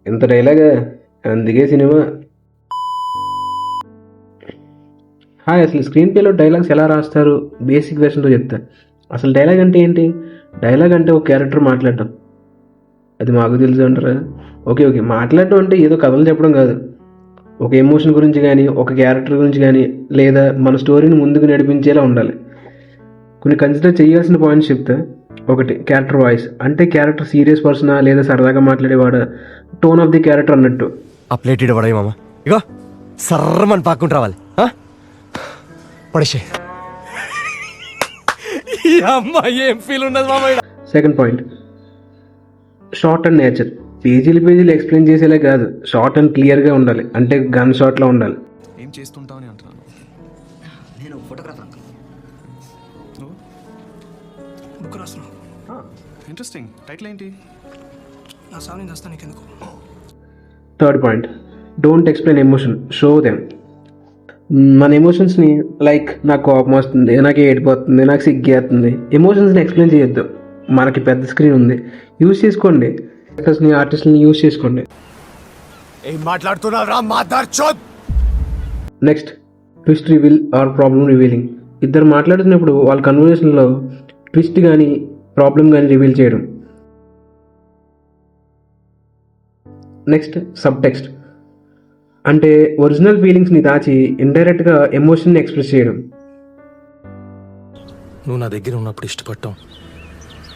ఇంత డైలాగా? అందుకే cinema. Hi, అసలు స్క్రీన్ ప్లేలో డైలాగ్స్ ఎలా రాస్తారు బేసిక్ వెర్షన్తో చెప్తా. అసలు డైలాగ్ అంటే ఏంటి? డైలాగ్ అంటే ఒక క్యారెక్టర్ మాట్లాడటం. అది మాకు తెలుసు అంటారా? ఓకే ఓకే, మాట్లాడటం అంటే ఏదో కథలు చెప్పడం కాదు. ఒక ఎమోషన్ గురించి కానీ, ఒక క్యారెక్టర్ గురించి కానీ, లేదా మన స్టోరీని ముందుకు నడిపించేలా ఉండాలి. కొన్ని కన్సిడర్ చేయాల్సిన పాయింట్స్ చెప్తా. ఒకటి, క్యారెక్టర్ వాయిస్. అంటే క్యారెక్టర్ సీరియస్ పర్సనా లేదా సరదాగా మాట్లాడేవాడా, టోన్ ఆఫ్ ది క్యారెక్టర్ అన్నట్టు. ఆ ప్లేట్ ఇడ పడవి మామ. ఇగో సర్రమని పాక్కుంటూ రావాలి. పడేసే అమ్మాయి ఏం ఫీల్ ఉన్నది మామ. Second point, short and nature. పేజీలు ఎక్స్ప్లెయిన్ చేసేలా కాదు, షార్ట్ అండ్ క్లియర్గా ఉండాలి. అంటే గన్ షాట్లో ఉండాలి. ఏం చేస్తుంటావని అంటున్నాను. నేను ఫోటోగ్రాఫర్ అంకుల్. నువ్వు బుక్ రాస్తున్నావు. ఇంట్రెస్టింగ్. టైటిల్ ఏంటి? నా సామి చేస్తా నీకెందుకు. Third point, don't explain emotion, show them. మన ఎమోషన్స్ని, లైక్ నాకు కోపం వస్తుంది, నాకు ఏడిపోతుంది, నాకు సిగ్గేస్తుంది, ఎమోషన్స్ని ఎక్స్ప్లెయిన్ చేయొద్దు. మనకి పెద్ద స్క్రీన్ ఉంది, యూజ్ చేసుకోండి. యాక్టర్స్ని, ఆర్టిస్ట్ని యూజ్ చేసుకోండి. ఏం మాట్లాడుతున్నావురా మాదార్ చోద్? Next, twist reveal or problem revealing. ఇద్దరు మాట్లాడుతున్నప్పుడు వాళ్ళ కన్వర్జేషన్లో ట్విస్ట్ కానీ ప్రాబ్లం కానీ రివీల్ చేయడం. Next, subtext. అంటే ఒరిజినల్ ఫీలింగ్స్ని దాచి ఇండైరెక్ట్గా ఎమోషన్ని ఎక్స్ప్రెస్ చేయడం. నువ్వు నా దగ్గర ఉన్నప్పుడు ఇష్టపడటం,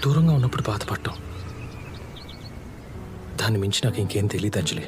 దూరంగా ఉన్నప్పుడు బాధపడటం, దాన్ని మించి నాకు ఇంకేం తెలియదు అంజలి.